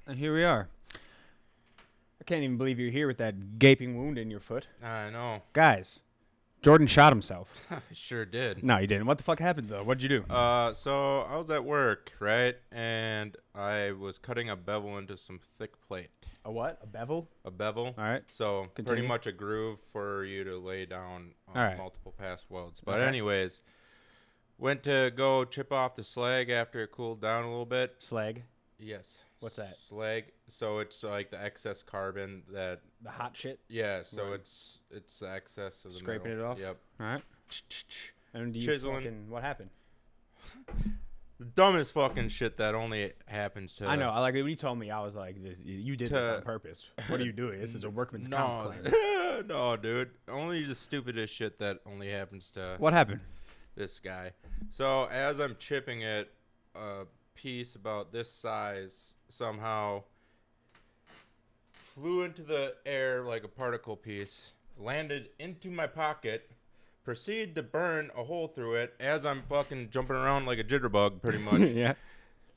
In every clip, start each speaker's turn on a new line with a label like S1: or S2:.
S1: And here we are. I can't even believe you're here with that gaping wound in your foot.
S2: I know.
S1: Guys, Jordan shot himself.
S2: I sure did.
S1: No, he didn't. What the fuck happened, though? What'd you do?
S2: So I was at work, right? And I was cutting a bevel into some thick plate.
S1: A what? A bevel?
S2: A bevel.
S1: All right.
S2: So
S1: Continue.
S2: pretty much a groove for you to lay down
S1: All right.
S2: multiple pass welds. But
S1: Okay.
S2: anyways, went to go chip off the slag after it cooled down a little bit.
S1: Slag.
S2: Yes.
S1: What's that?
S2: Slag. So it's like the excess carbon that.
S1: The hot shit?
S2: Yeah. So
S1: Right.
S2: it's the excess of the
S1: Scraping
S2: metal.
S1: it off?
S2: Yep.
S1: All right. And do you
S2: Chiseling.
S1: fucking... What happened?
S2: The dumbest fucking shit that only happens to.
S1: I know. I like when you told me, I was like, you did this on purpose. What are you doing? This is a workman's comp claim.
S2: No, dude. Only the stupidest shit that only happens to
S1: What happened?
S2: this guy. So as I'm chipping it, a piece about this size somehow flew into the air like a particle piece, landed into my pocket, proceeded to burn a hole through it as I'm fucking jumping around like a jitterbug, pretty much.
S1: Yeah.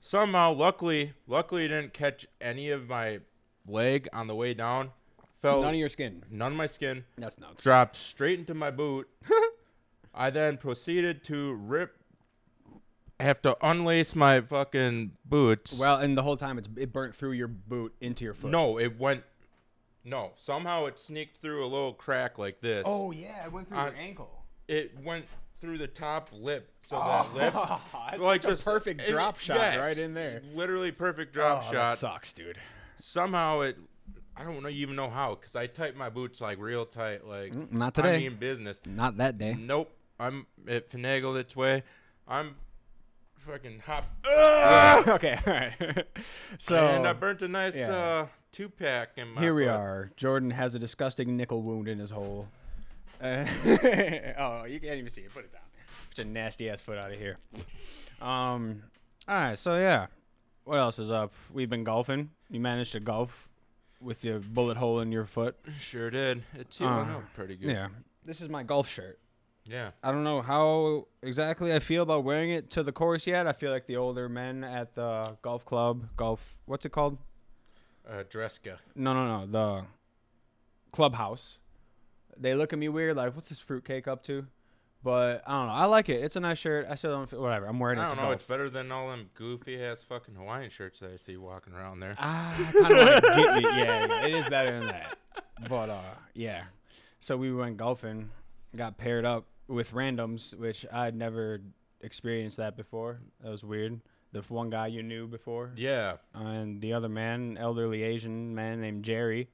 S2: Somehow, luckily, it didn't catch any of my leg on the way down. Fell
S1: None of your skin.
S2: none of my skin.
S1: That's nuts.
S2: Dropped straight into my boot. I then proceeded to have to unlace my fucking boots.
S1: Well, and the whole time it burnt through your boot into your foot.
S2: No, somehow it sneaked through a little crack like this.
S1: Oh, yeah. It went through your ankle.
S2: It went through the top lip. So that lip.
S1: That's
S2: like
S1: such a
S2: just
S1: perfect drop shot right in there.
S2: Literally perfect drop shot.
S1: That sucks, dude.
S2: Somehow I don't even know how, because I tightened my boots like real tight. Like,
S1: Not today.
S2: I mean business.
S1: Not that day.
S2: Nope. It finagled its way. I'm fucking hop.
S1: Okay, all right. So
S2: And I burnt a nice
S1: yeah.
S2: 2-pack in my
S1: here we
S2: foot.
S1: are. Jordan has a disgusting nickel wound in his hole. Oh, you can't even see it. Put it down. Such a nasty ass foot out of here. All right, so yeah. What else is up? We've been golfing. You managed to golf with your bullet hole in your foot.
S2: Sure did. It's healing up pretty good.
S1: Yeah. This is my golf shirt.
S2: Yeah.
S1: I don't know how exactly I feel about wearing it to the course yet. I feel like the older men at the golf club, what's it called?
S2: Dreska.
S1: No, the clubhouse. They look at me weird, like, what's this fruitcake up to? But I don't know. I like it. It's a nice shirt. I still don't feel, whatever. I'm wearing it
S2: I
S1: to
S2: don't know.
S1: golf.
S2: It's better than all them goofy ass fucking Hawaiian shirts that I see walking around there.
S1: I kind of want to get me. Yeah, it is better than that. But yeah. So we went golfing, got paired up with randoms, which I'd never experienced that before. That was weird. The one guy you knew before.
S2: Yeah.
S1: And the other man, elderly Asian man named Jerry,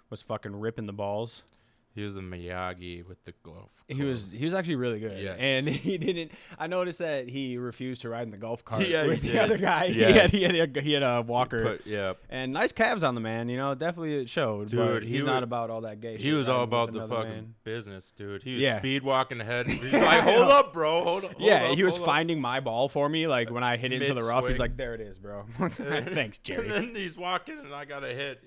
S1: was fucking ripping the balls.
S2: He was a Miyagi with the glove.
S1: He was actually really good.
S2: Yes.
S1: And he didn't. I noticed that he refused to ride in the golf cart
S2: Yeah, he
S1: with the
S2: did.
S1: other guy.
S2: Yes.
S1: He had a walker.
S2: Yeah.
S1: And nice calves on the man, definitely it showed.
S2: Dude,
S1: but
S2: he
S1: he's
S2: was-
S1: not about all that gay shit.
S2: He was all
S1: riding with
S2: about the
S1: another
S2: fucking
S1: man.
S2: business, dude. He was
S1: Yeah.
S2: speed walking ahead. He's like, hold up, bro. Hold up.
S1: Yeah, he was
S2: hold up."
S1: finding my ball for me. Like when I hit into the rough, he's
S2: Mid-swing.
S1: like, "There it is, bro." Thanks, Jerry.
S2: And then he's walking, and I got a hit.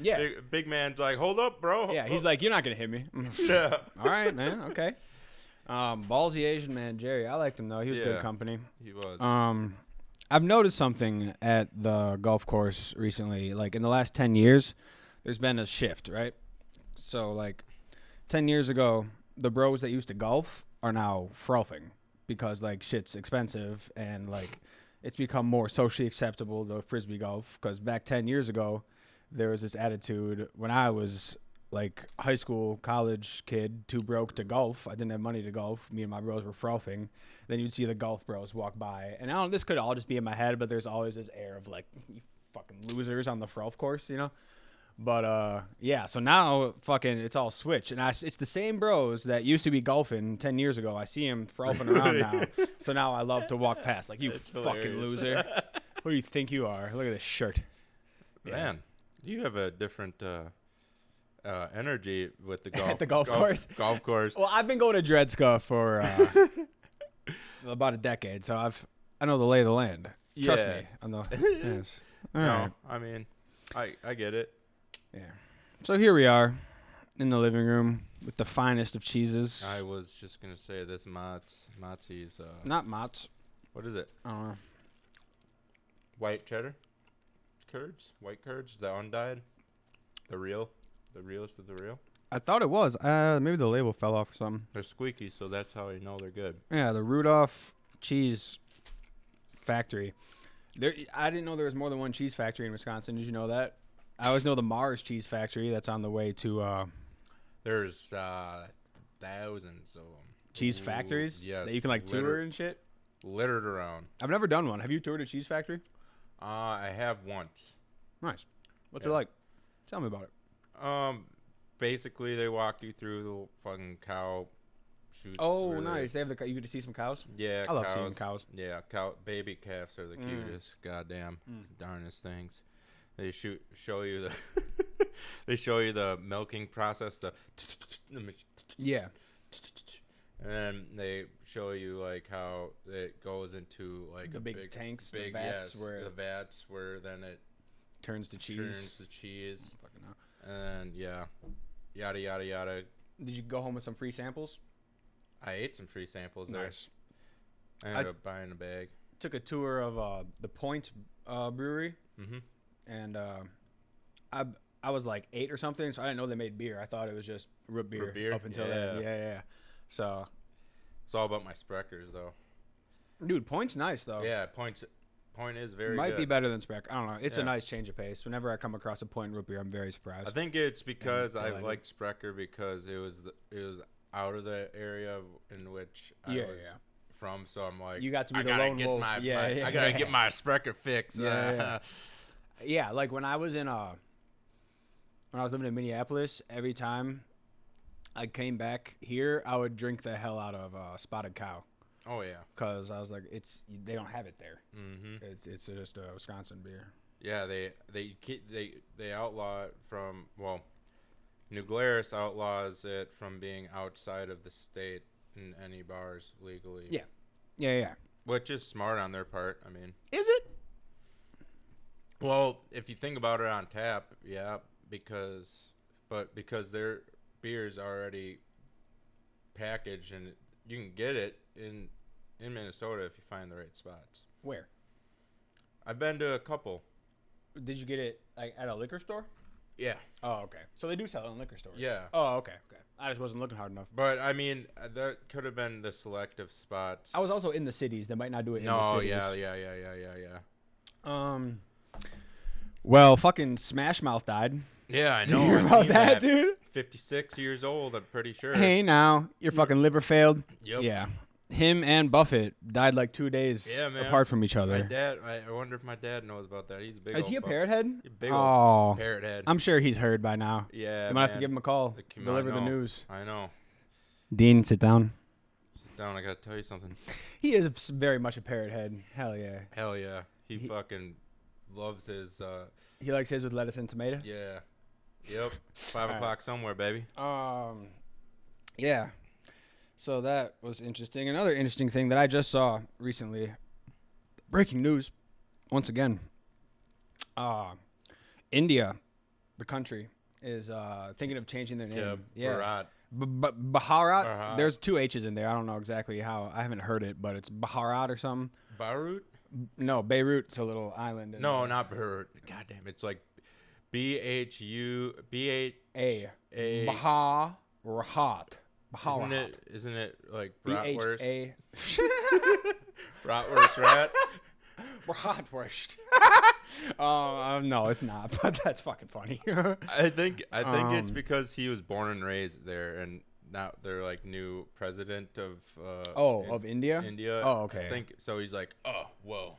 S1: Yeah.
S2: Big man's like, hold up, bro.
S1: Yeah, he's like, "You're not gonna hit me."
S2: yeah.
S1: All right, man. Okay. Ballsy Asian man, Jerry. I liked him though. He was good
S2: Yeah.
S1: company.
S2: He was.
S1: I've noticed something at the golf course recently. Like in the last 10 years, there's been a shift, right? So like 10 years ago, the bros that used to golf are now frolfing because like shit's expensive and like it's become more socially acceptable to frisbee golf. Because back 10 years ago, there was this attitude when I was like high school, college kid, too broke to golf. I didn't have money to golf. Me and my bros were frolfing. Then you'd see the golf bros walk by. And I don't, this could all just be in my head, but there's always this air of like, you fucking losers on the frolf course, But, yeah, so now fucking it's all switched. And it's the same bros that used to be golfing 10 years ago. I see them frolfing around now. So now I love to walk past. Like, you
S2: That's
S1: fucking
S2: hilarious.
S1: loser. Who do you think you are? Look at this shirt.
S2: Man, you have a different energy with the golf.
S1: At the golf course?
S2: Golf course.
S1: Well, I've been going to Dredska for about a decade, so I know the lay of the land. Trust
S2: Yeah.
S1: me. I know. Yes. All
S2: No,
S1: right.
S2: I mean, I get it.
S1: Yeah. So here we are in the living room with the finest of cheeses.
S2: I was just gonna say this Mott's
S1: Not Mott's.
S2: what is it?
S1: I don't know.
S2: White cheddar? white curds, the undyed, the realest of the real.
S1: I thought it was. Maybe the label fell off or something.
S2: They're squeaky, so that's how you know they're good.
S1: Yeah, the Rudolph Cheese Factory. I didn't know there was more than one cheese factory in Wisconsin. Did you know that? I always know the Mars Cheese Factory that's on the way to
S2: There's thousands of them.
S1: cheese factories
S2: Yes,
S1: that you can like tour and shit.
S2: littered around.
S1: I've never done one. Have you toured a cheese factory?
S2: I have once.
S1: Nice. What's it like? Tell me about it.
S2: Basically they walk you through the fucking cow shoots.
S1: Oh, nice. They have you get to see some cows?
S2: Yeah,
S1: I love seeing cows.
S2: Yeah, baby calves are the cutest. Goddamn, darnest things. They show you the they show you the milking process.
S1: Yeah.
S2: And then they show you like how it goes into like
S1: The big tanks, the vats where
S2: then it
S1: turns to cheese.
S2: turns to cheese.
S1: Fucking hell.
S2: And yeah, yada yada yada.
S1: Did you go home with some free samples?
S2: I ate some free samples
S1: Nice.
S2: there. I ended up buying a bag.
S1: Took a tour of the Point Brewery,
S2: Mm-hmm.
S1: and I was like 8 or something, so I didn't know they made beer. I thought it was just root beer, up until then. Yeah. So,
S2: It's all about my Spreckers though.
S1: dude, Point's nice though.
S2: Yeah, Point is very
S1: Might
S2: good.
S1: be better than Spreck. I don't know. It's a
S2: Yeah.
S1: nice change of pace. Whenever I come across a Point root beer, I'm very surprised.
S2: I think it's because I
S1: delighted.
S2: liked Sprecher because it was out of the area in which I was from, so I'm like,
S1: You got to be
S2: I
S1: the
S2: gotta
S1: lone
S2: get
S1: wolf.
S2: my,
S1: Yeah,
S2: my-
S1: yeah,
S2: I gotta
S1: yeah.
S2: get my Sprecher fix.
S1: Yeah. Yeah, like when I was living in Minneapolis, every time I came back here, I would drink the hell out of Spotted Cow
S2: Oh yeah.
S1: because I was like, they don't have it there.
S2: Mm-hmm.
S1: It's just a Wisconsin beer.
S2: Yeah, they outlaw it from New Glarus outlaws it from being outside of the state in any bars legally.
S1: Yeah.
S2: Which is smart on their part. I mean,
S1: Is it?
S2: well, if you think about it on tap, yeah, because their beer's already packaged and you can get it in Minnesota if you find the right spots.
S1: Where?
S2: I've been to a couple.
S1: Did you get it like at a liquor store?
S2: Yeah.
S1: Oh, okay. So they do sell it in liquor stores.
S2: Yeah.
S1: Oh, okay. I just wasn't looking hard enough.
S2: But I mean, that could have been the selective spots.
S1: I was also in the cities. They might not do it in the
S2: No,
S1: cities.
S2: yeah.
S1: Well, fucking Smash Mouth died.
S2: Yeah, I
S1: Did
S2: know.
S1: you hear
S2: I've
S1: about
S2: seen
S1: that, dude?
S2: 56 years old, I'm pretty sure.
S1: Hey, now your fucking liver failed.
S2: Yep.
S1: Yeah. Him and Buffett died like 2 days
S2: man.
S1: apart from each
S2: My
S1: other.
S2: dad, I wonder if my dad knows about that. He's a big
S1: Is
S2: old
S1: he a
S2: buff-
S1: parrot head?
S2: He's a big
S1: Oh,
S2: old parrot head.
S1: I'm sure he's heard by now.
S2: Yeah,
S1: You might have to
S2: man.
S1: give him a call.
S2: I
S1: Deliver the
S2: know.
S1: news.
S2: I know.
S1: Dean, sit down.
S2: Sit down, I gotta tell you something.
S1: He is very much a parrot head. Hell yeah.
S2: Hell yeah. He fucking loves his,
S1: He likes his with lettuce and tomato.
S2: yeah. Yep. 5
S1: All
S2: o'clock somewhere, baby.
S1: Yeah. So that was interesting. Another interesting thing that I just saw recently. Breaking news. Once again. India, the country, is thinking of changing their name.
S2: Bharat.
S1: Bharat.
S2: Bharat.
S1: There's 2 H's in there. I don't know exactly how. I haven't heard it, but it's Bharat or something.
S2: Barut?
S1: No, Beirut's a little island.
S2: No, not Bharat. God damn, it's like BHU.
S1: Bharat.
S2: Isn't it like
S1: BHA.
S2: bratwurst? Bratwurst rat?
S1: Bratwurst. No, it's not. But that's fucking funny.
S2: I think it's because he was born and raised there, and now they're like new president of.
S1: Of India.
S2: India.
S1: Oh, okay.
S2: I think so. He's like, oh, whoa.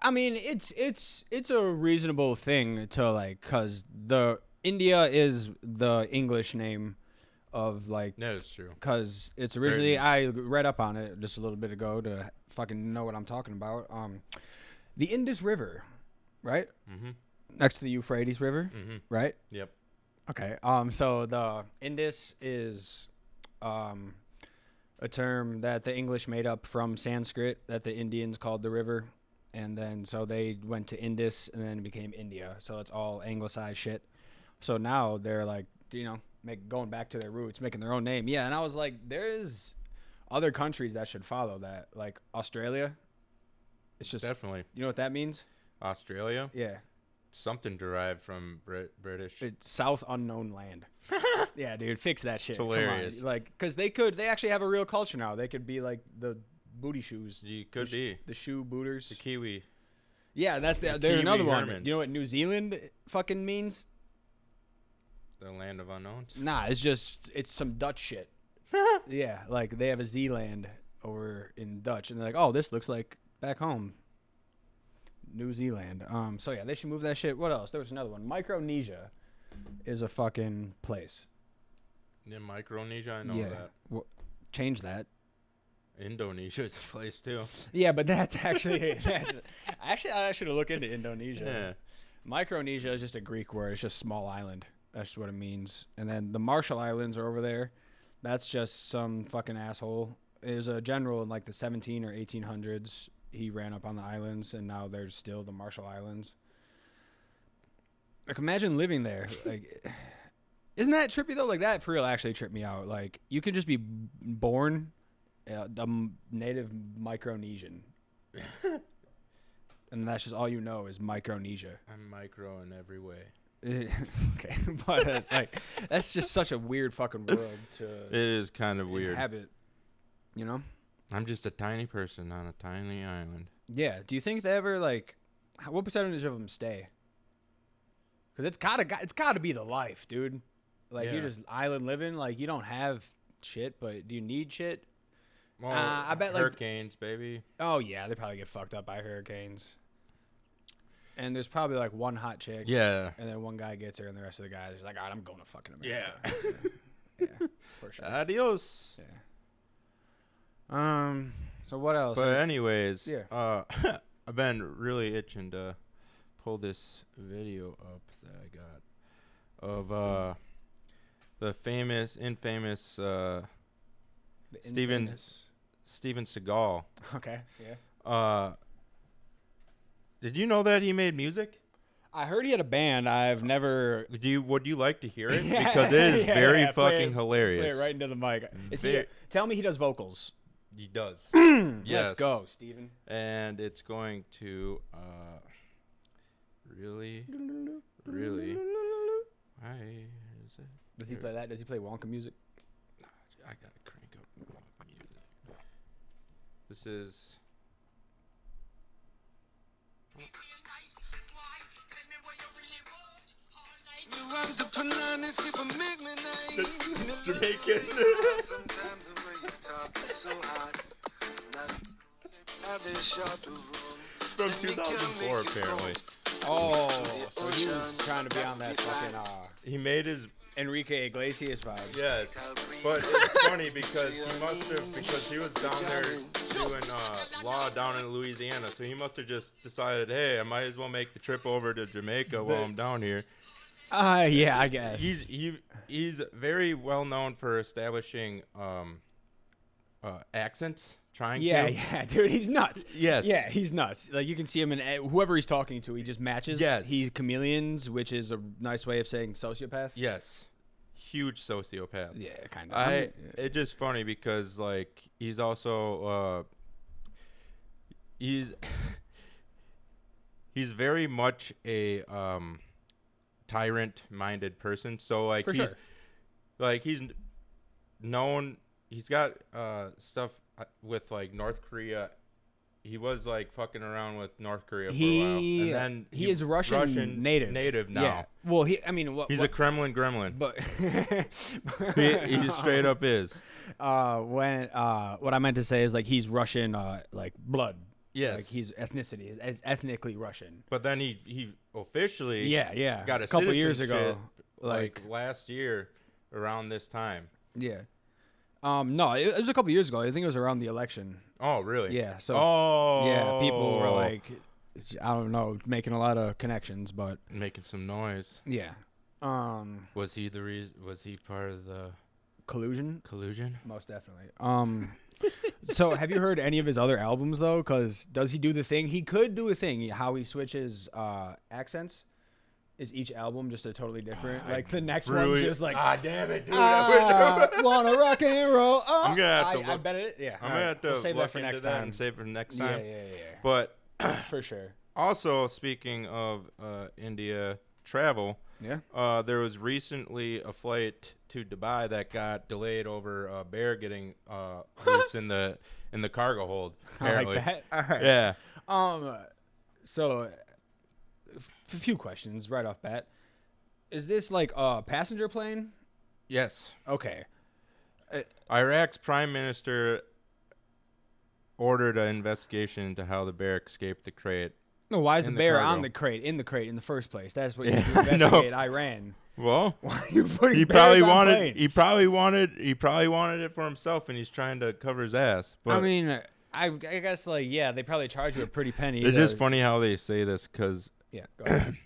S1: I mean, it's a reasonable thing to like, cause the India is the English name of like.
S2: No, it's true.
S1: Cause it's originally I read up on it just a little bit ago to fucking know what I'm talking about. The Indus River, right?
S2: Mm-hmm.
S1: Next to the Euphrates River, right?
S2: Yep.
S1: Okay. So the Indus is a term that the English made up from Sanskrit that the Indians called the river, and then so they went to Indus and then it became India. So it's all anglicized shit. So now they're like, going back to their roots, making their own name. Yeah, and I was like, there's other countries that should follow that, like Australia. It's just
S2: Definitely.
S1: You know what that means?
S2: Australia?
S1: Yeah.
S2: something derived from British.
S1: It's South Unknown Land. Yeah, dude, fix that shit.
S2: It's hilarious.
S1: Come on. Like, because they actually have a real culture now. They could be like the booty shoes.
S2: You could be
S1: the shoe booters.
S2: the Kiwi.
S1: Yeah, there's
S2: Kiwi
S1: another one.
S2: Hermans.
S1: You know what New Zealand fucking means?
S2: The land of unknowns.
S1: Nah, it's some Dutch shit. Yeah, like they have a Zealand over in Dutch, and they're like, oh, this looks like back home. New Zealand. So yeah, they should move that shit. What else? There was another one. Micronesia is a fucking place.
S2: Yeah, Micronesia. I know
S1: yeah.
S2: that.
S1: Well, change that.
S2: Indonesia is a place too.
S1: Yeah, but that's actually I should have looked into Indonesia.
S2: Yeah.
S1: Micronesia is just a Greek word. It's just small island. That's just what it means. And then the Marshall Islands are over there. That's just some fucking asshole. It was a general in like the 17 or 1800s. He ran up on the islands, and now there's still the Marshall Islands. Like, imagine living there. Like, isn't that trippy though? Like, that for real actually tripped me out. Like, you could just be born a native Micronesian, and that's just all you know is Micronesia.
S2: I'm micro in every way.
S1: Okay, but like, that's just such a weird fucking world to.
S2: It is kind of weird.
S1: Inhabit, you know.
S2: I'm just a tiny person on a tiny island.
S1: Yeah. Do you think they ever like? What percentage of them stay? Because it's gotta be the life, dude. Like
S2: Yeah.
S1: you're just island living. Like you don't have shit, but do you need shit?
S2: Well,
S1: I bet, like-
S2: hurricanes, baby.
S1: Oh yeah, they probably get fucked up by hurricanes. And there's probably like one hot chick.
S2: Yeah.
S1: And then one guy gets her, and the rest of the guys are like, all right, I'm going to fucking America.
S2: Yeah.
S1: Yeah, for sure.
S2: Adios.
S1: Yeah. So what else?
S2: But anyways,
S1: Yeah.
S2: I've been really itching to pull this video up that I got of the infamous
S1: The
S2: Steven-
S1: infamous-
S2: Steven Seagal.
S1: Okay. Yeah.
S2: Did you know that he made music?
S1: I heard he had a band. I've never.
S2: Would you like to hear it?
S1: Yeah,
S2: Because it is
S1: yeah,
S2: very
S1: yeah, play
S2: fucking
S1: it-
S2: hilarious.
S1: Play it right into the mic.
S2: Ve-
S1: Tell me he does vocals.
S2: He does.
S1: Let's
S2: Yes.
S1: go, Steven.
S2: And it's going to really. Why is it?
S1: Does he play that? Does he play Wonka music?
S2: I gotta crank up the music. This is. Jamaican. From 2004, apparently.
S1: Oh, so he was trying to be on that fucking
S2: He made his.
S1: Enrique Iglesias vibe.
S2: Yes. But it's funny because he was down there doing law down in Louisiana, so he must have just decided, hey, I might as well make the trip over to Jamaica while I'm down here.
S1: Yeah, I guess.
S2: He's very well known for establishing accents, trying
S1: Yeah,
S2: to.
S1: yeah, dude, he's nuts.
S2: Yes.
S1: Yeah, he's nuts. Like you can see him in whoever he's talking to, he just matches.
S2: Yes.
S1: He's chameleons, which is a nice way of saying sociopath.
S2: Yes. Huge sociopath.
S1: Yeah, kind of.
S2: It's just funny because like he's also he's very much a tyrant-minded person. So like
S1: For sure.
S2: he's known. He's got stuff with like North Korea. He was like fucking around with North Korea for a while, and then
S1: he is Russian native.
S2: Native now.
S1: Yeah. Well,
S2: He's a Kremlin gremlin.
S1: But
S2: he just straight up is.
S1: What I meant to say is like he's Russian, like blood.
S2: Yes.
S1: Like he's ethnicity is ethnically Russian.
S2: But then he officially
S1: Yeah.
S2: got a
S1: couple years
S2: citizenship,
S1: ago,
S2: like last year around this time.
S1: Yeah. No, it was a couple years ago. I think it was around the election.
S2: Oh, really?
S1: Yeah. So
S2: Oh.
S1: yeah, people were like, I don't know, making a lot of connections, but
S2: making some noise.
S1: yeah.
S2: Was he the reason? Was he part of the
S1: Collusion?
S2: Most
S1: definitely. So have you heard any of his other albums though? Because does he do the thing? He could do a thing. How he switches accents. Is each album just a totally different? Like the next one's just like,
S2: damn it, dude!
S1: wanna rock and roll. Oh,
S2: I'm gonna have to
S1: I
S2: look.
S1: bet it. Yeah,
S2: I'm gonna have to
S1: we'll save
S2: look
S1: that for
S2: into
S1: next
S2: that
S1: time.
S2: and save it for next
S1: Yeah,
S2: time.
S1: yeah.
S2: But
S1: For sure.
S2: Also, speaking of India travel,
S1: Yeah.
S2: there was recently a flight to Dubai that got delayed over a bear getting loose in the cargo hold.
S1: I like
S2: Apparently.
S1: that. All right.
S2: Yeah.
S1: So a few questions right off bat. Is this like a passenger plane?
S2: Yes.
S1: Okay.
S2: Iraq's prime minister ordered an investigation into how the bear escaped the crate.
S1: No, why is the
S2: In the
S1: bear
S2: cargo.
S1: on the crate, in the first place? That's what
S2: Yeah,
S1: you do to investigate Iran.
S2: Well,
S1: Why are you putting
S2: he
S1: bears
S2: probably
S1: on
S2: wanted
S1: planes?
S2: he probably wanted it for himself, and he's trying to cover his ass. But
S1: I mean, I guess like yeah, they probably charge you a pretty penny.
S2: it's just funny how they say this because
S1: Yeah, go ahead.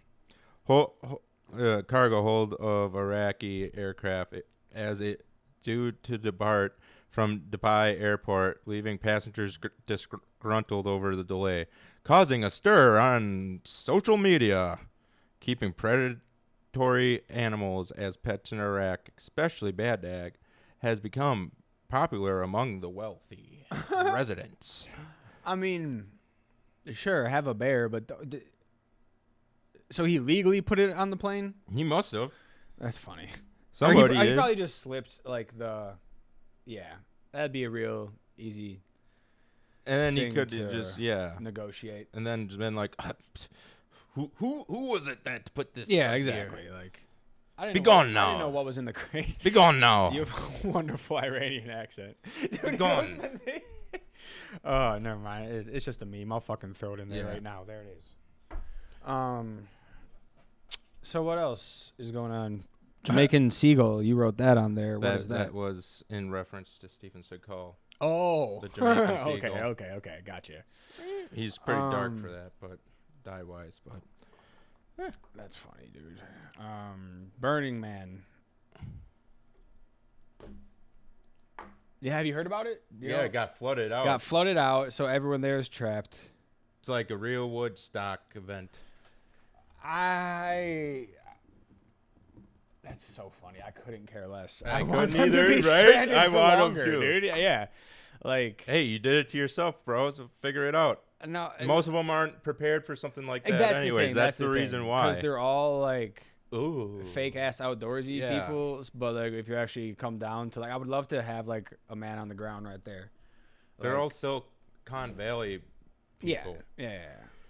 S2: cargo hold of Iraqi aircraft as it due to depart from Dubai airport, leaving passengers disgruntled over the delay, causing a stir on social media, keeping predatory animals as pets in Iraq, especially bad dag, has become popular among the wealthy residents.
S1: I mean, sure, have a bear, but so he legally put it on the plane?
S2: He must have.
S1: That's funny.
S2: Somebody
S1: Or he
S2: did.
S1: probably just slipped like the. Yeah, that'd be a real easy
S2: And then he
S1: thing
S2: could
S1: to
S2: just
S1: negotiate.
S2: and then just been like, who was it that put this?
S1: Yeah,
S2: up
S1: exactly.
S2: here?
S1: Like, I didn't
S2: Be
S1: know
S2: gone
S1: I
S2: now.
S1: didn't know what was in the crate.
S2: Be gone now.
S1: You have a wonderful Iranian accent. Dude,
S2: Be
S1: you know
S2: gone.
S1: what's that thing? Oh, never mind. It's just a meme. I'll fucking throw it in there
S2: Yeah.
S1: right now. There it is. So what else is going on? Jamaican Seagull. You wrote that on there. What is that?
S2: That was in reference to Stephen Seagal.
S1: Oh.
S2: The Jamaican
S1: okay,
S2: Seagull.
S1: okay. Gotcha.
S2: He's pretty dark for that, but die-wise. But
S1: That's funny, dude. Burning Man. Yeah, have you heard about it? You know,
S2: it got flooded out.
S1: got flooded out, so everyone there is trapped.
S2: It's like a real Woodstock event.
S1: That's so funny. I couldn't care less.
S2: I
S1: want
S2: couldn't
S1: them to
S2: either,
S1: be
S2: right?
S1: stranded
S2: I
S1: for
S2: want 'em
S1: longer,
S2: to.
S1: dude. Yeah, like
S2: Hey, you did it to yourself, bro. So figure it out.
S1: no.
S2: Most of them aren't prepared for something like that.
S1: That's
S2: Anyways,
S1: the thing.
S2: that's the reason why.
S1: Because they're all like
S2: Ooh.
S1: fake ass outdoorsy
S2: Yeah.
S1: people. But like, if you actually come down to like, I would love to have like a man on the ground right there.
S2: They're
S1: Like,
S2: all Silicon Valley people
S1: Yeah.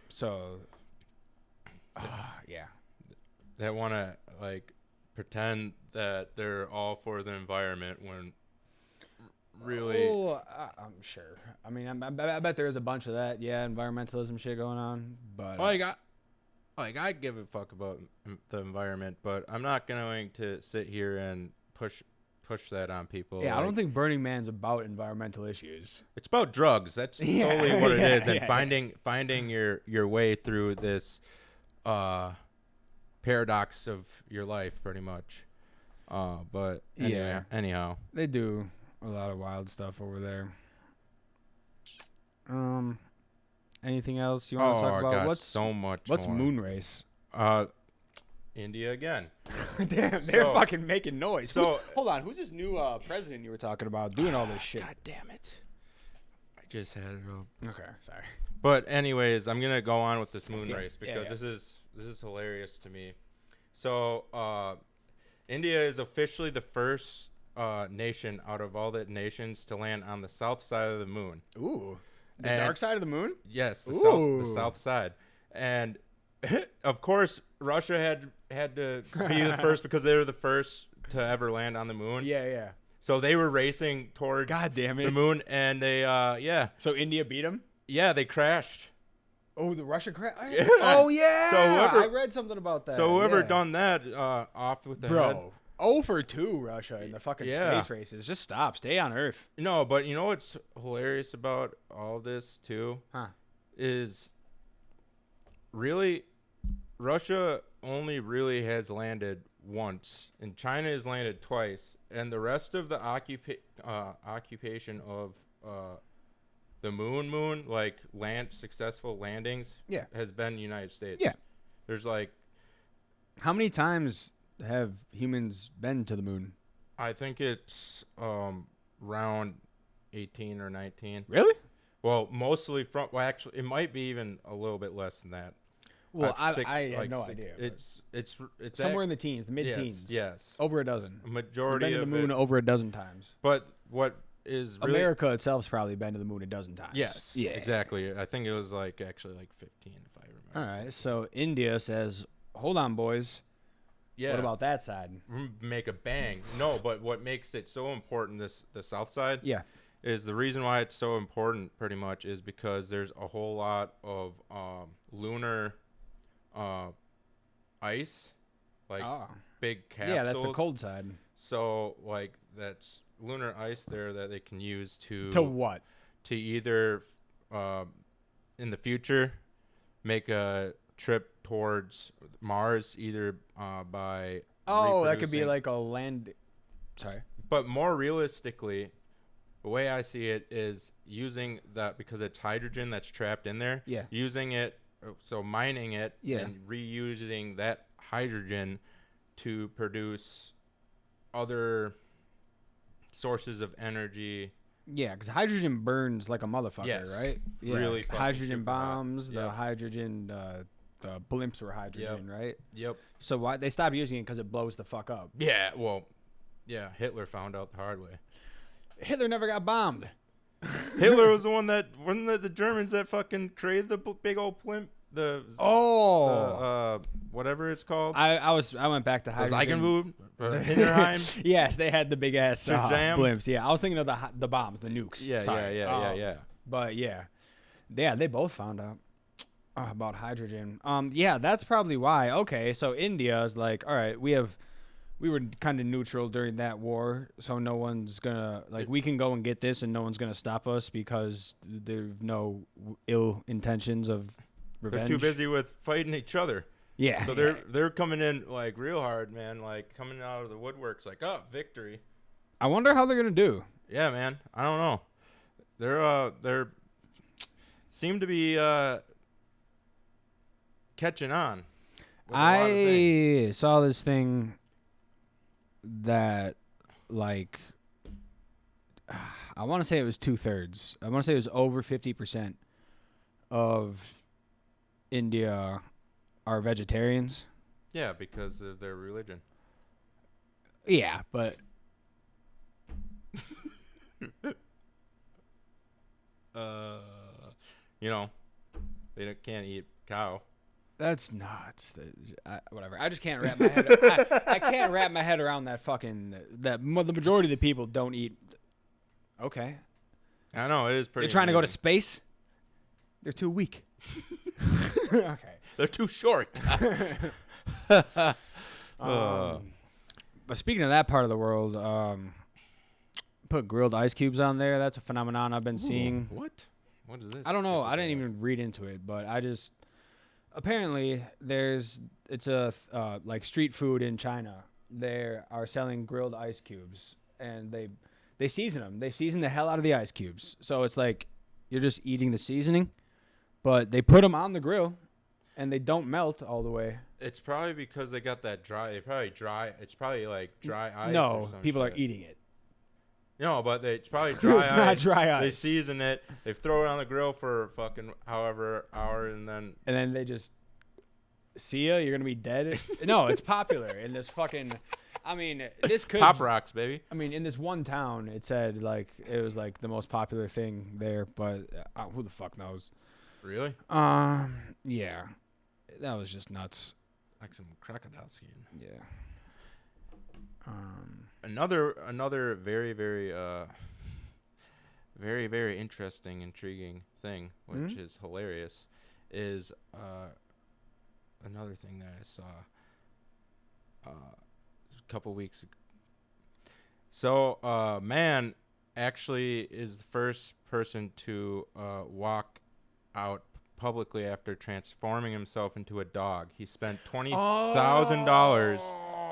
S1: So, yeah.
S2: that want to like pretend that they're all for the environment when really
S1: Oh, I'm sure. I mean, I bet there is a bunch of that. Yeah, environmentalism shit going on. But
S2: I give a fuck about the environment, but I'm not going to sit here and push that on people.
S1: yeah, I
S2: like-
S1: don't think Burning Man's about environmental issues.
S2: It's about drugs. That's
S1: Yeah,
S2: totally what it
S1: yeah,
S2: is, and
S1: yeah.
S2: finding your way through this paradox of your life, pretty much. But anyway,
S1: Yeah.
S2: anyhow,
S1: They do a lot of wild stuff over there. Anything else you want to talk about?
S2: got
S1: What's
S2: so much.
S1: what's
S2: more.
S1: Moon Race?
S2: India again.
S1: Damn, they're
S2: So-
S1: fucking making noise.
S2: so-
S1: Hold on, who's this new president you were talking about doing all this shit?
S2: God damn it! I just had it up.
S1: Okay, sorry.
S2: But anyways, I'm gonna go on with this moon
S1: Yeah,
S2: race
S1: yeah,
S2: because
S1: yeah.
S2: this is hilarious to me. So India is officially the first nation out of all the nations to land on the south side of the moon.
S1: Ooh, the
S2: And-
S1: dark side of the moon.
S2: Yes, the
S1: Ooh.
S2: south side, and of course Russia had to be the first because they were the first to ever land on the moon.
S1: Yeah.
S2: So they were racing towards
S1: God damn
S2: the
S1: it.
S2: moon, and they
S1: So India beat him.
S2: they crashed.
S1: Oh, the Russia crash.
S2: Yeah.
S1: Oh yeah.
S2: So whoever-
S1: I read something about that.
S2: So whoever
S1: yeah.
S2: done that off with the head.
S1: Bro. 0 for 2 Russia in the fucking
S2: Yeah.
S1: space races. Just stop. Stay on Earth.
S2: No, but you know what's hilarious about all this too
S1: Huh.
S2: is really Russia only really has landed once, and China has landed twice, and the rest of the occupation of the moon like successful landings
S1: Yeah.
S2: has been United States.
S1: Yeah.
S2: There's like
S1: How many times have humans been to the moon?
S2: I think it's round 18 or 19.
S1: Really?
S2: Well, mostly from. Well, actually, it might be even a little bit less than that.
S1: Well, I
S2: Like
S1: had no idea.
S2: It's
S1: Somewhere in the teens, the mid-teens.
S2: Yes.
S1: Over a dozen.
S2: A
S1: We've
S2: majority
S1: been to
S2: of
S1: the moon
S2: it.
S1: over a dozen times.
S2: But what is really
S1: America itself's probably been to the moon a dozen times.
S2: Yes.
S1: Yeah.
S2: Exactly. I think it was like actually like 15 if I remember.
S1: All right. So India says, "Hold on, boys.
S2: Yeah.
S1: What about that side?"
S2: Make a bang? No, but what makes it so important, the south side,
S1: Yeah.
S2: is the reason why it's so important. Pretty much is because there's a whole lot of lunar ice, like big capsules.
S1: Yeah, that's the cold side.
S2: So like that's lunar ice there that they can use to
S1: what?
S2: To either in the future make a trip towards Mars, either by
S1: that could be
S2: reproducing-
S1: like a land. Sorry.
S2: But more realistically, the way I see it is using that, because it's hydrogen that's trapped in there.
S1: Yeah.
S2: Using it, so mining it
S1: Yeah.
S2: and reusing that hydrogen to produce other sources of energy.
S1: Yeah, because hydrogen burns like a motherfucker,
S2: Yes.
S1: right? Yeah.
S2: Really fucking
S1: hydrogen
S2: super hot.
S1: bombs. The
S2: Yep.
S1: hydrogen. The blimps were hydrogen, right?
S2: Yep.
S1: So why they stopped using it because it blows the fuck up.
S2: Yeah. Well, yeah. Hitler found out the hard way.
S1: Hitler never got bombed.
S2: Hitler was the one that wasn't it the Germans that fucking created the big old blimp. Whatever it's called.
S1: I went back to
S2: The
S1: hydrogen.
S2: Zeigenbub, Hinterheim.
S1: Yes, they had the big ass
S2: Jam.
S1: blimps. Yeah, I was thinking of the bombs, the nukes.
S2: Yeah,
S1: Sorry.
S2: yeah.
S1: But yeah, they both found out about hydrogen. Yeah, that's probably why. Okay, so India is like, all right, we were kind of neutral during that war, so no one's gonna we can go and get this, and no one's gonna stop us because there's no ill intentions of revenge.
S2: They're too busy with fighting each other.
S1: Yeah.
S2: So they're coming in like real hard, man. Like coming out of the woodworks, like victory.
S1: I wonder how they're gonna do.
S2: Yeah, man. I don't know. They're seem to be catching on. With a lot of things.
S1: I saw this thing that I want to say it was 2/3. I want to say it was over 50% of India are vegetarians.
S2: Yeah, because of their religion.
S1: Yeah, but
S2: They can't eat cow.
S1: that's nuts. Whatever. I just can't wrap my head. I can't wrap my head around that fucking the majority of the people don't eat. Okay,
S2: I know, it is pretty.
S1: they're trying to go to
S2: amazing.
S1: space. They're too weak. Okay.
S2: They're too short.
S1: But speaking of that part of the world, put grilled ice cubes on there. That's a phenomenon I've been seeing.
S2: What? What is this?
S1: I don't know. I didn't even read into it, but I just apparently it's a like street food in China. They are selling grilled ice cubes, and they season them. They season the hell out of the ice cubes, so it's like you're just eating the seasoning, but they put them on the grill, and they don't melt all the way.
S2: It's probably because they got that dry. It's probably like dry ice.
S1: No,
S2: or some
S1: people
S2: shit.
S1: are eating it.
S2: No, but it's probably dry
S1: It's
S2: ice.
S1: not dry ice.
S2: They season it. They throw it on the grill for fucking however hour, and then
S1: They just see ya. You're gonna be dead. No, it's popular in this fucking. I mean, this could.
S2: Pop Rocks, baby.
S1: I mean, in this one town, it said like it was like the most popular thing there, but who the fuck knows?
S2: Really?
S1: Yeah, that was just nuts.
S2: Like some crocodile skin.
S1: Yeah.
S2: Another very very very very interesting, intriguing thing, which is hilarious, is another thing that I saw a couple weeks ago. So, man actually is the first person to walk out publicly after transforming himself into a dog. He spent $20,000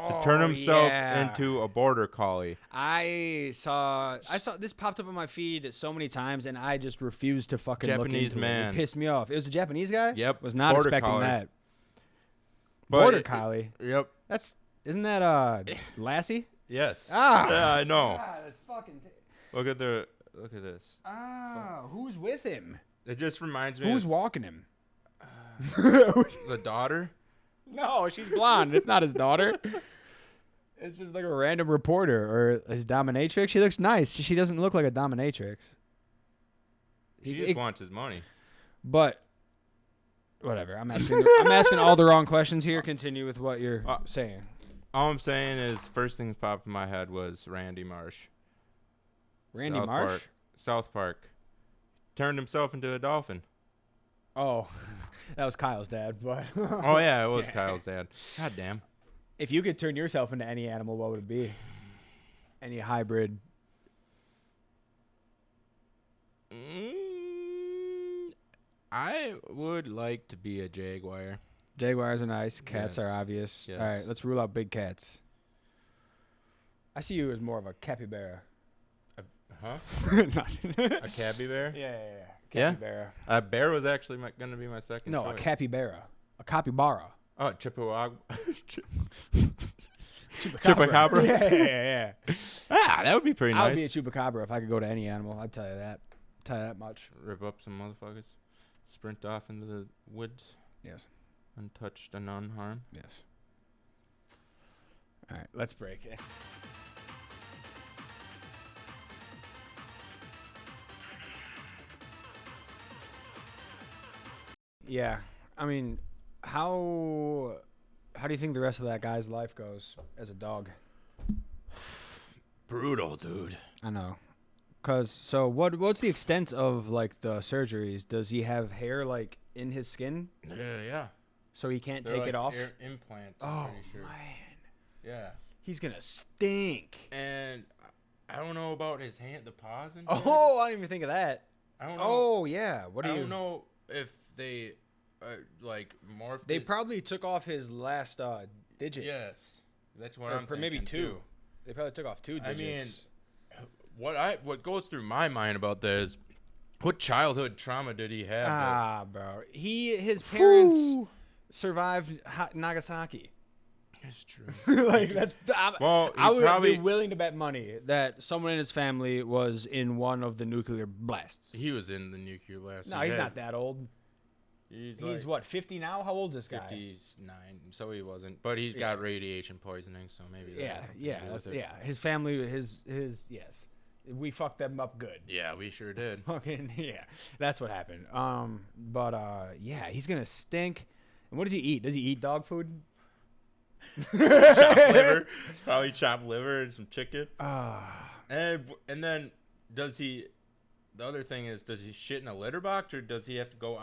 S2: to turn himself into a border collie.
S1: I saw this popped up on my feed so many times, and I just refused to fucking
S2: Japanese
S1: look into
S2: man.
S1: it. It pissed me off. It was a Japanese guy?
S2: Yep.
S1: Was not
S2: Border
S1: expecting
S2: collie.
S1: that.
S2: But
S1: Border collie.
S2: Yep.
S1: Isn't that Lassie?
S2: Yes.
S1: Ah.
S2: Yeah, I know.
S1: God, that's fucking
S2: Look at the Look at this.
S1: Who's with him?
S2: It just reminds me.
S1: Who's walking him?
S2: The daughter?
S1: No, she's blonde. It's not his daughter. It's just like a random reporter or his dominatrix. She looks nice. She doesn't look like a dominatrix.
S2: She just wants his money.
S1: But whatever. I'm asking all the wrong questions here. Continue with what you're saying.
S2: All I'm saying is, first thing that popped in my head was Randy Marsh.
S1: Randy Marsh?
S2: South Park. Turned himself into a dolphin.
S1: Oh, that was Kyle's dad. But
S2: oh, yeah, it was Kyle's dad. God damn.
S1: If you could turn yourself into any animal, what would it be? Any hybrid?
S2: I would like to be a jaguar.
S1: Jaguars are nice. Cats are obvious.
S2: Yes.
S1: All right, let's rule out big cats. I see you as more of a capybara.
S2: Huh?
S1: Nothing.
S2: A capybara?
S1: Yeah.
S2: Capybara. A bear was actually going to be my second choice.
S1: No, a capybara. A capybara.
S2: Oh, Chupacabra.
S1: Chupacabra. Yeah.
S2: That would be pretty nice.
S1: I would be a chupacabra if I could go to any animal. I'd tell you that. Tell you that much.
S2: Rip up some motherfuckers. Sprint off into the woods.
S1: Yes.
S2: Untouched and unharmed.
S1: Yes. All right, let's break it. Yeah, I mean, how do you think the rest of that guy's life goes as a dog?
S2: Brutal, dude.
S1: I know. So what's the extent of like the surgeries? Does he have hair like in his skin?
S2: Yeah.
S1: So he can't
S2: They're
S1: take
S2: like
S1: it off?
S2: Implants.
S1: Oh,
S2: pretty sure.
S1: man.
S2: Yeah.
S1: He's going to stink.
S2: And I don't know about his hand, the paws and shit.
S1: Oh, I didn't even think of that.
S2: I don't know.
S1: Oh, yeah.
S2: I don't know if they like morphed.
S1: They probably took off his last digit.
S2: Yes. That's what I'm thinking.
S1: Maybe two.
S2: Too.
S1: They probably took off 2 digits.
S2: I mean, what goes through my mind about that is, what childhood trauma did he have?
S1: Bro. His parents survived Nagasaki.
S2: That's true.
S1: Like that's. I would be willing to bet money that someone in his family was in one of the nuclear blasts.
S2: He was in the nuclear blast.
S1: No, he's not that old.
S2: He's
S1: like what, 50 now? How old is this guy?
S2: 59, so he wasn't. But he got radiation poisoning, so maybe.
S1: His family, yes. We fucked them up good.
S2: Yeah, we sure did.
S1: Fucking yeah, that's what happened. Yeah, he's gonna stink. And what does he eat? Does he eat dog food?
S2: Chopped liver, probably chopped liver and some chicken. And then does he? The other thing is, does he shit in a litter box or does he have to go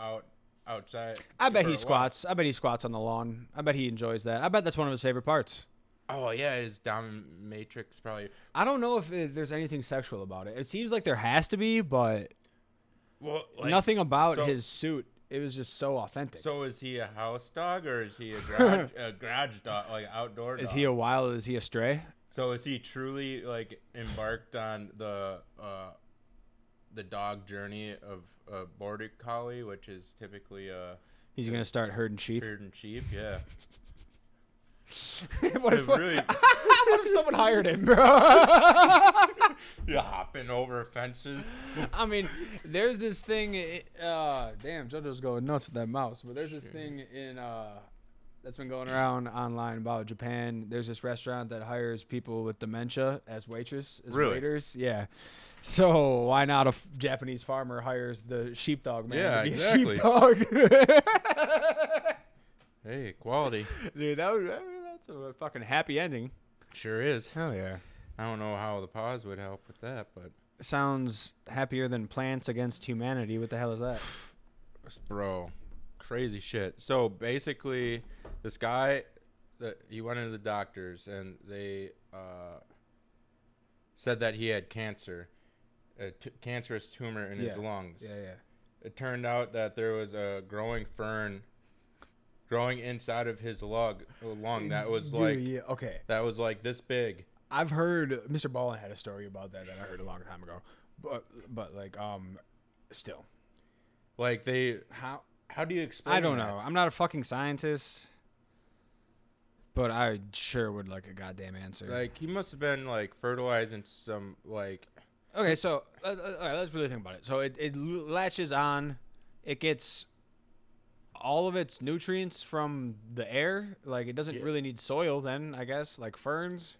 S2: outside?
S1: I bet he squats. I bet he squats on the lawn. I bet he enjoys that. I bet that's one of his favorite parts.
S2: Oh yeah, his dominatrix probably.
S1: I don't know if there's anything sexual about it. It seems like there has to be, but nothing about his suit. It was just so authentic.
S2: So is he a house dog or is he a garage dog, like outdoor dog?
S1: Is he a wild? Is he a stray?
S2: So is he truly like embarked on the dog journey of a border collie, which is typically
S1: he's gonna start herding sheep.
S2: Yeah.
S1: What if someone hired him, bro?
S2: You're hopping over fences.
S1: I mean, there's this thing. Damn, JoJo's going nuts with that mouse. But there's this thing in that's been going around online about Japan. There's this restaurant that hires people with dementia as waiters. Yeah. So why not a Japanese farmer hires the sheepdog man to be a sheepdog?
S2: Hey, quality.
S1: Dude, that's a fucking happy ending.
S2: Sure is.
S1: Hell yeah.
S2: I don't know how the pause would help with that, but
S1: sounds happier than Plants Against Humanity. What the hell is that?
S2: Bro, crazy shit. So basically, this guy, he went into the doctors and they said that he had cancer, a cancerous tumor in his lungs.
S1: Yeah.
S2: It turned out that there was a growing fern growing inside of his lung that was that was like this big.
S1: I've heard Mr. Ballin had a story about that I heard a long time ago, but like still,
S2: like how do you explain?
S1: I don't know. I'm not a fucking scientist, but I sure would like a goddamn answer.
S2: Like he must have been like fertilizing some like
S1: Okay, so all right, let's really think about it. So it latches on. It gets all of its nutrients from the air. Like, it doesn't
S2: Yeah.
S1: really need soil then, I guess. Like ferns.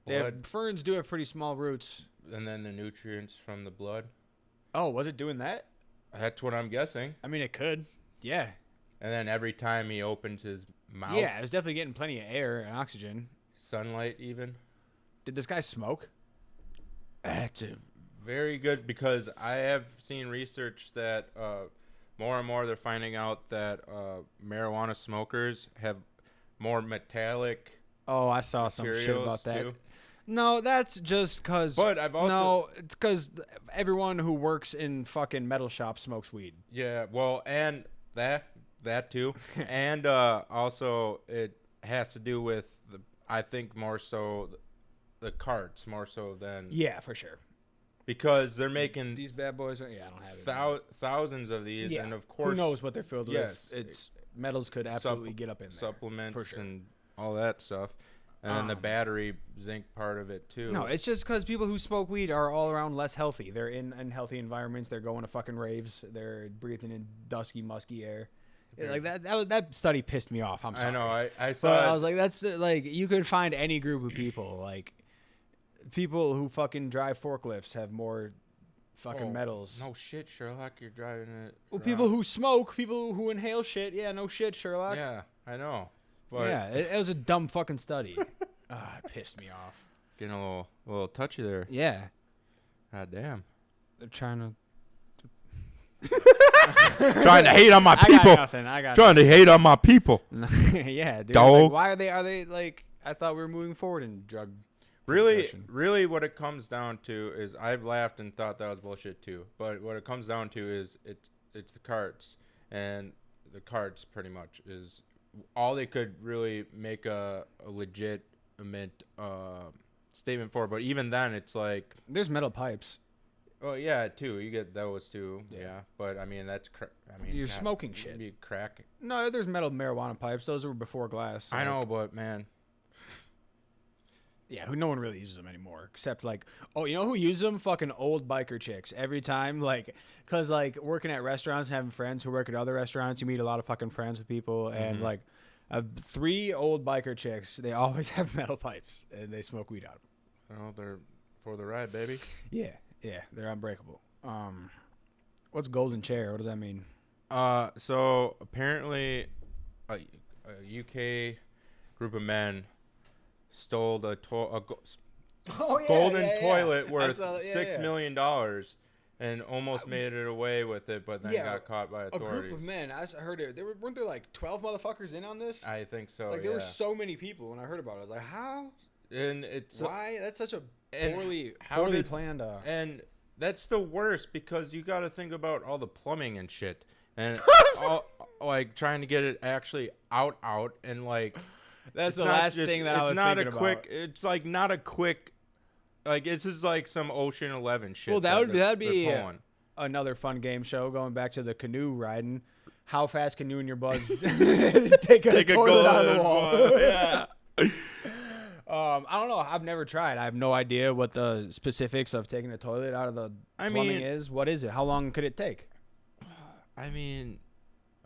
S2: Blood,
S1: Ferns do have pretty small roots.
S2: and then the nutrients from the blood.
S1: Oh, was it doing that?
S2: That's what I'm guessing.
S1: I mean, it could. Yeah.
S2: And then every time he opens his mouth,
S1: Yeah, it was definitely getting plenty of air and oxygen.
S2: sunlight even.
S1: Did this guy smoke?
S2: That's a very good, because I have seen research that more and more they're finding out that marijuana smokers have more metallic
S1: Oh, I saw some shit
S2: materials
S1: about that.
S2: too.
S1: No, that's just because.
S2: But I've also
S1: No, it's because everyone who works in fucking metal shops smokes weed.
S2: yeah, well, and that too, and also it has to do with I think more so the carts more so than
S1: Yeah, for sure.
S2: because they're making
S1: These bad boys are. Yeah, I don't have it.
S2: thousands of these,
S1: Yeah.
S2: and of course
S1: Who knows what they're filled
S2: yes,
S1: with? It's metals could absolutely get up in there.
S2: supplements
S1: for sure.
S2: and all that stuff, and then the battery zinc part of it too.
S1: No, it's just because people who smoke weed are all around less healthy. They're in unhealthy environments. They're going to fucking raves. They're breathing in dusky, musky air. Yeah, like that study pissed me off. I'm sorry.
S2: I know. I
S1: But
S2: saw.
S1: I was like, that's like you could find any group of people. Like people who fucking drive forklifts have more fucking metals.
S2: No shit, Sherlock. You're driving it.
S1: Well,
S2: wrong.
S1: people who smoke, people who inhale shit. Yeah, no shit, Sherlock.
S2: Yeah, I know. But
S1: Yeah, it was a dumb fucking study. It pissed me off.
S2: getting a little touchy there.
S1: Yeah,
S2: God damn.
S1: they're trying to.
S2: Trying to hate on my
S1: I
S2: people.
S1: got nothing. I got
S2: Trying to hate on my people.
S1: nothing. Yeah, dude.
S2: Dog.
S1: Like, why are they like? I thought we were moving forward in drug.
S2: Really,
S1: Progression.
S2: really, what it comes down to is I've laughed and thought that was bullshit too. But what it comes down to is it's the carts, and the carts pretty much is all they could really make a legitimate statement for. But even then, it's like,
S1: There's metal pipes.
S2: oh yeah, too. You get those too.
S1: Yeah.
S2: Yeah, but I mean that's I mean
S1: You're
S2: not-
S1: smoking
S2: it'd
S1: shit.
S2: Be crack.
S1: No, there's metal marijuana pipes. Those were before glass.
S2: I know, but man,
S1: Yeah, no one really uses them anymore, except like, oh, you know who uses them? Fucking old biker chicks. Every time, like, cause like working at restaurants and having friends who work at other restaurants, you meet a lot of fucking friends with people, and like, 3 old biker chicks. They always have metal pipes, and they smoke weed out of them.
S2: well, they're for the ride, baby.
S1: Yeah, they're unbreakable. What's golden chair? What does that mean?
S2: So apparently, a UK group of men stole golden toilet worth $6 million and almost made it away with it, but then got caught by
S1: A
S2: authorities.
S1: group of men. I heard it. Weren't there like 12 motherfuckers in on this?
S2: I think so.
S1: Like there were so many people when I heard about it. I was like, how?
S2: and it's
S1: Why? That's such a
S2: and
S1: poorly
S2: how did-
S1: planned.
S2: And that's the worst because you got to think about all the plumbing and shit, and all, like trying to get it actually out, and like
S1: That's
S2: it's
S1: the
S2: not
S1: last
S2: just-
S1: thing that I was
S2: it's not
S1: thinking
S2: a quick.
S1: about.
S2: It's like not a quick. Like this is like some Ocean 11 shit.
S1: Well, that'd
S2: they're
S1: be
S2: pulling.
S1: another fun game show. Going back to the canoe riding, how fast can you and your buds take a toilet out of the wall?
S2: Yeah.
S1: I don't know. I've never tried. I have no idea what the specifics of taking a toilet out of the plumbing is. What is it? How long could it take?
S2: I mean,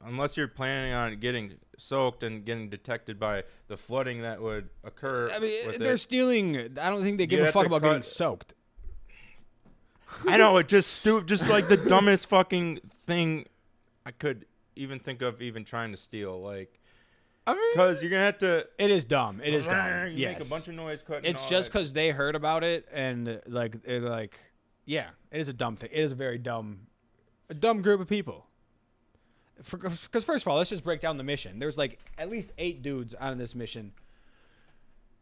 S2: unless you're planning on getting soaked and getting detected by the flooding that would occur.
S1: I mean,
S2: with
S1: they're
S2: it.
S1: stealing. I don't think they give
S2: You
S1: a
S2: have
S1: fuck
S2: to
S1: about getting
S2: cut-
S1: soaked.
S2: I know, it just just like the dumbest fucking thing I could even think of even trying to steal. Like,
S1: I mean,
S2: because you're going to have to.
S1: it is dumb. It is dumb.
S2: You
S1: Yes.
S2: make a bunch of noise cutting.
S1: It's just because they heard about it and like they're like, yeah, it is a dumb thing. It is a very dumb group of people. Because first of all, let's just break down the mission. There's like at least 8 dudes on this mission.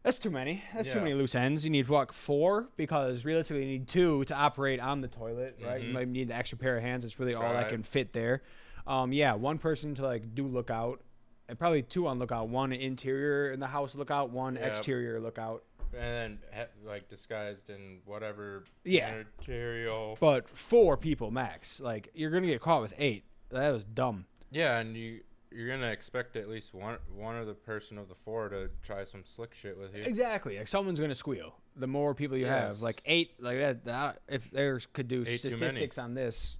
S1: That's too many. That's too
S2: Yeah.
S1: many loose ends. You need what, 4? Because realistically, you need 2 to operate on the toilet, right? You might need an extra pair of hands. It's really all that
S2: Drive.
S1: can fit there. Yeah, 1 person to like do lookout, and probably 2 on lookout. 1 interior in the house lookout, 1
S2: Yep.
S1: exterior lookout.
S2: And then like disguised in whatever
S1: Yeah.
S2: material.
S1: But 4 people max. Like you're gonna get caught with 8. That was dumb.
S2: Yeah, and you you're gonna expect at least one of the person of the 4 to try some slick shit with you.
S1: Exactly. Like someone's gonna squeal. The more people you have, like 8, like that. If there could do
S2: 8
S1: statistics on this,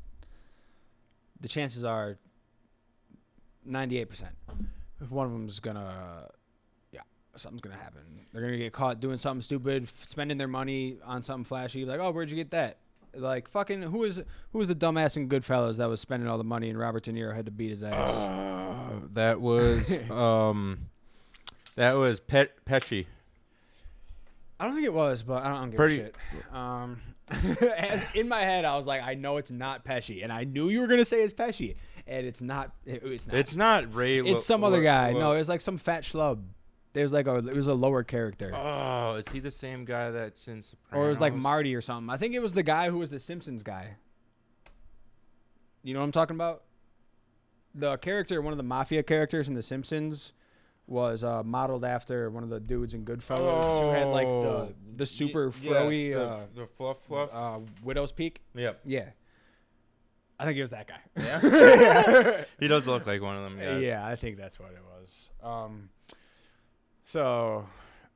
S1: the chances are 98%. If one of them's gonna, something's gonna happen. They're gonna get caught doing something stupid, spending their money on something flashy. Like, oh, where'd you get that? Like, fucking, who was the dumbass in Goodfellas that was spending all the money and Robert De Niro had to beat his ass?
S2: That was Pesci.
S1: I don't think it was, but I don't give a shit. As in my head, I was like, I know it's not Pesci, and I knew you were gonna say it's Pesci, and it's not. It's not.
S2: It's not Ray.
S1: It's some other guy. No, it's like some fat schlub. There's like it was a lower character.
S2: Oh, is he the same guy that's in Sopranos?
S1: Or it was like Marty or something. I think it was the guy who was the Simpsons guy. You know what I'm talking about? The character, one of the mafia characters in The Simpsons, was modeled after one of the dudes in Goodfellas who had like the super froey,
S2: the fluff.
S1: Widow's Peak.
S2: Yep.
S1: Yeah. I think it was that guy.
S2: Yeah. He does look like one of them. Yes.
S1: Yeah, I think that's what it was. So,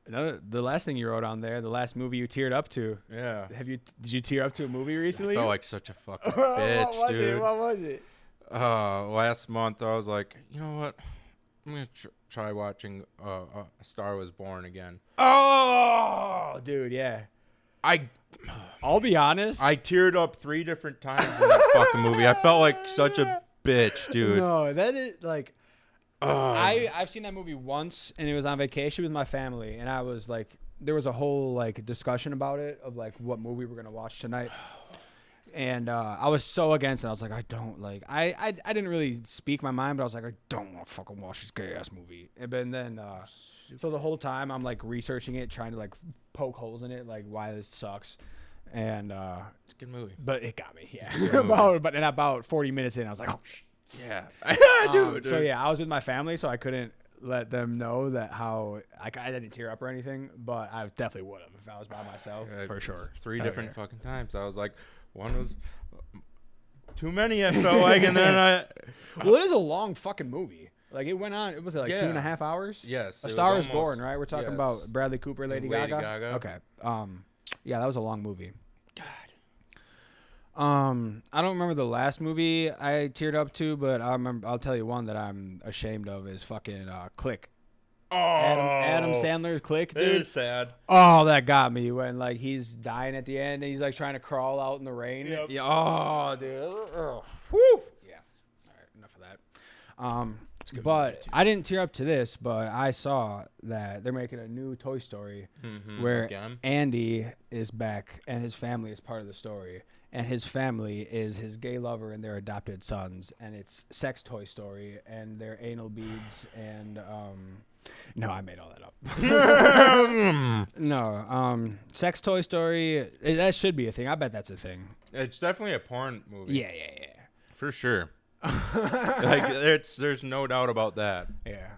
S1: the last thing you wrote on there, the last movie you teared up to.
S2: Yeah.
S1: Did you tear up to a movie recently?
S2: I felt like such a fucking bitch, dude.
S1: What was it?
S2: Last month I was like, you know what? I'm gonna try watching A Star Was Born again.
S1: Oh, dude, yeah. I'll be honest.
S2: I teared up 3 different times in that fucking movie. I felt like such a bitch, dude.
S1: No, that is like. I've seen that movie once, and it was on vacation with my family, and I was like, there was a whole like discussion about it of like what movie we're gonna watch tonight, and I was so against it. I was like, I don't like. I didn't really speak my mind, but I was like, I don't want to fucking watch this gay ass movie. And then so the whole time I'm like researching it, trying to like poke holes in it, like why this sucks. And
S2: it's a good movie,
S1: but it got me, yeah. about 40 minutes in, I was like, oh shit.
S2: Yeah, dude.
S1: So yeah, I was with my family, so I couldn't let them know that how I didn't tear up or anything, but I definitely would have if I was by myself, for sure.
S2: 3 different fucking times. I was like, one was too many. I felt like, and then
S1: well, it is a long fucking movie. Like it went on. It was like 2.5 hours.
S2: Yes.
S1: A Star Is Born, right? We're talking about Bradley Cooper, Lady Gaga. Okay. Yeah, that was a long movie. I don't remember the last movie I teared up to, but I'll tell you one that I'm ashamed of is fucking Click.
S2: Oh,
S1: Adam Sandler's Click, dude.
S2: It is sad.
S1: Oh, that got me when like he's dying at the end and he's like trying to crawl out in the rain.
S2: Yep.
S1: Yeah. Oh, dude. Whew. Yeah. All right. Enough of that. But I didn't tear up to this, but I saw that they're making a new Toy Story where Andy is back and his family is part of the story. And his family is his gay lover and their adopted sons. And it's Sex Toy Story and their anal beads and no, I made all that up. No, Sex Toy Story, that should be a thing. I bet that's a thing.
S2: It's definitely a porn movie.
S1: Yeah.
S2: For sure. Like there's no doubt about that.
S1: Yeah.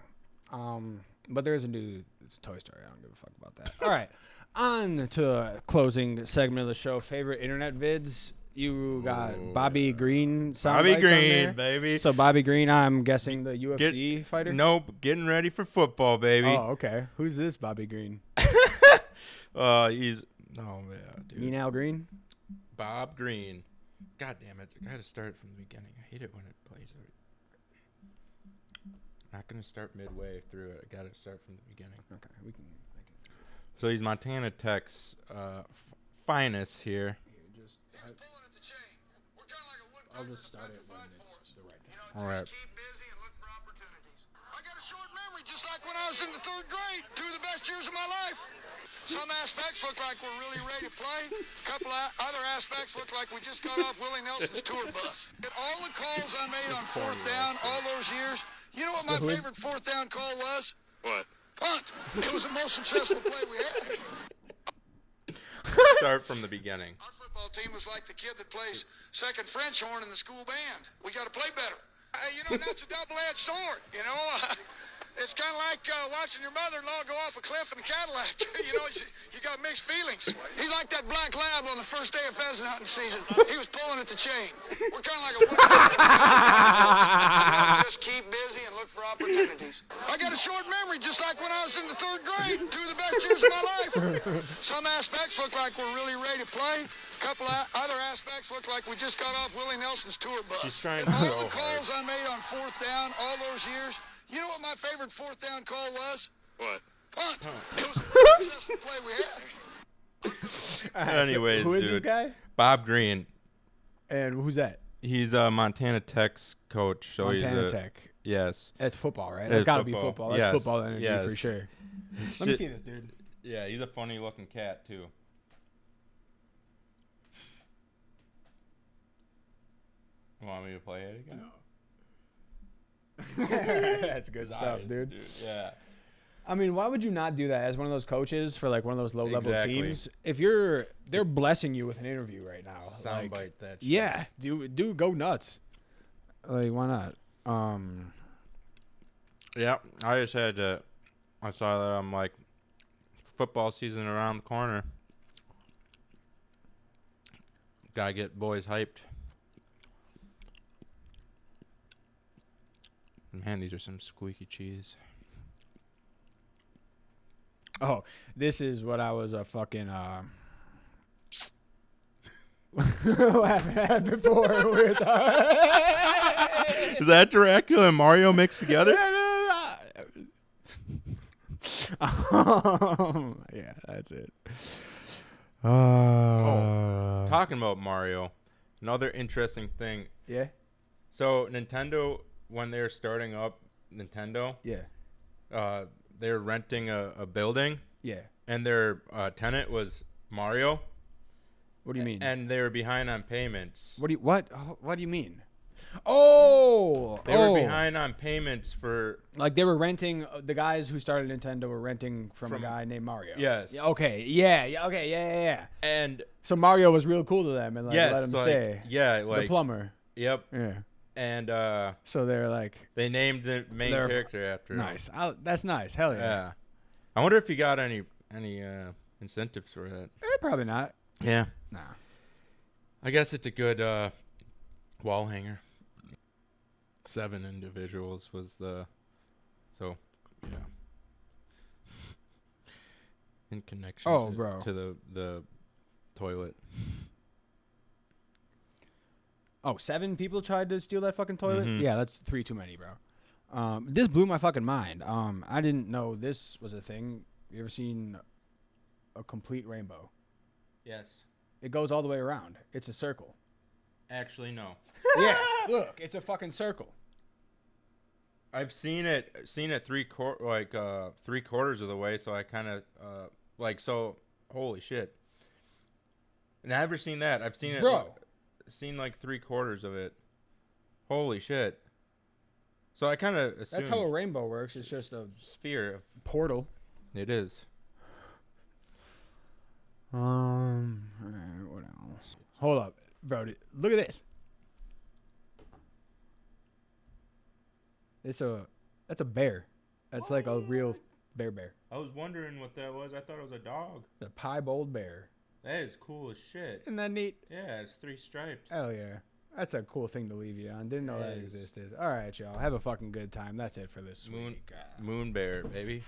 S1: But there's a new Toy Story. I don't give a fuck about that. All right. On to the closing segment of the show. Favorite internet vids. You got Bobby Green.
S2: Bobby Green, baby.
S1: So Bobby Green, I'm guessing the UFC fighter?
S2: Nope. Getting ready for football, baby.
S1: Oh, okay. Who's this Bobby Green?
S2: He's... Oh, yeah, dude.
S1: Mean Al Green?
S2: Bob Green. God damn it. I got to start from the beginning. I hate it when it plays. I'm not going to start midway through it. I got to start from the beginning.
S1: Okay. We can...
S2: So he's Montana Tech's finest here.
S1: I'll just start it when it's the right time.
S2: All right.
S3: Keep busy and look for opportunities. I got a short memory, just like when I was in the 3rd grade. 2 of the best years of my life. Some aspects look like we're really ready to play. A couple of other aspects look like we just got off Willie Nelson's tour bus. And all the calls I made on 4th down all those years, you know what my favorite 4th down call was? What? Punt. It was the most successful play we had.
S2: Start from the beginning.
S3: Our football team was like the kid that plays second French horn in the school band. We got to play better. That's a double-edged sword, It's kind of like watching your mother-in-law go off a cliff in a Cadillac. You got mixed feelings. He's like that black lab on the first day of pheasant hunting season. He was pulling at the chain. We're kind of like a wood. Just keep busy and look years of my life. Some aspects look like we're really ready to play. A couple of other aspects look like we just got off Willie Nelson's tour bus.
S2: He's trying
S3: And all
S2: so
S3: the calls
S2: hard.
S3: I made on fourth down all those years, you know what my favorite fourth down call was? What? Punt. It was the most successful play we had.
S2: Anyways,
S1: who is
S2: dude,
S1: this guy?
S2: Bob Green.
S1: And who's that?
S2: He's a Montana Tech's coach. So
S1: Montana
S2: he's
S1: Tech.
S2: Yes.
S1: That's football, right?
S2: It's
S1: That's got to be
S2: football.
S1: football. That's
S2: Yes.
S1: football energy
S2: Yes.
S1: for sure. Let me see this, dude.
S2: Yeah, he's a funny looking cat too. Want me to play it again?
S1: That's good stuff,
S2: Nice,
S1: dude.
S2: Yeah.
S1: I mean, why would you not do that as one of those coaches for like one of those low level
S2: Exactly.
S1: teams? If they're blessing you with an interview right now.
S2: Soundbite
S1: Like,
S2: that. Shit.
S1: yeah, do go nuts. Like, why not?
S2: Yeah, I just had to. I saw that. I'm like, football season around the corner. Gotta get boys hyped. Man, these are some squeaky cheese.
S1: Oh, this is what I was fucking laughing at before. We were talking.
S2: Is that Dracula and Mario mixed together?
S1: Yeah, that's it.
S2: Talking about Mario, another interesting thing.
S1: Yeah,
S2: So Nintendo, when they're starting up Nintendo,
S1: yeah,
S2: they're renting a building,
S1: yeah.
S2: and their tenant was Mario.
S1: What do you mean?
S2: And they were behind on payments.
S1: What do you mean? Oh,
S2: They were behind on payments for.
S1: Like they were renting. The guys who started Nintendo were renting from a guy named Mario.
S2: Yes.
S1: Yeah, okay. Yeah. Okay. Yeah.
S2: And
S1: So Mario was real cool to them and like
S2: yes,
S1: let him
S2: like,
S1: stay.
S2: yeah, like
S1: The plumber.
S2: Yep.
S1: Yeah.
S2: And
S1: So they're like
S2: they named the main
S1: They're-
S2: character after him.
S1: nice. That's nice. Hell yeah.
S2: Yeah. I wonder if he got any incentives for that.
S1: Probably not.
S2: Yeah.
S1: Nah.
S2: I guess it's a good wall hanger. 7 individuals was the. So, yeah. In connection
S1: Oh,
S2: to,
S1: bro.
S2: to the toilet.
S1: Oh, 7 people tried to steal that fucking toilet?
S2: Mhm.
S1: Yeah, that's 3 too many, bro. This blew my fucking mind. I didn't know this was a thing. You ever seen a complete rainbow?
S2: Yes.
S1: It goes all the way around. It's a circle.
S2: Actually, no.
S1: Yeah, look, it's a fucking circle.
S2: I've seen it 3/4 of the way, so I kind of holy shit. And I've never seen that. I've seen it,
S1: Bro.
S2: seen like 3/4 of it. Holy shit. So I kind of assumed
S1: That's how a rainbow works. It's just a
S2: sphere.
S1: portal.
S2: It is.
S1: Alright, what else? Hold up, bro. Look at this. That's a bear. That's like a real bear.
S2: I was wondering what that was. I thought it was a dog.
S1: The Piebald Bear.
S2: That is cool as shit.
S1: Isn't that neat?
S2: Yeah, it's 3 stripes.
S1: Hell yeah. That's a cool thing to leave you on. Didn't know that
S2: Yes.
S1: existed. All right, y'all. Have a fucking good time. That's it for this
S2: Moon
S1: week.
S2: Moon Bear, baby.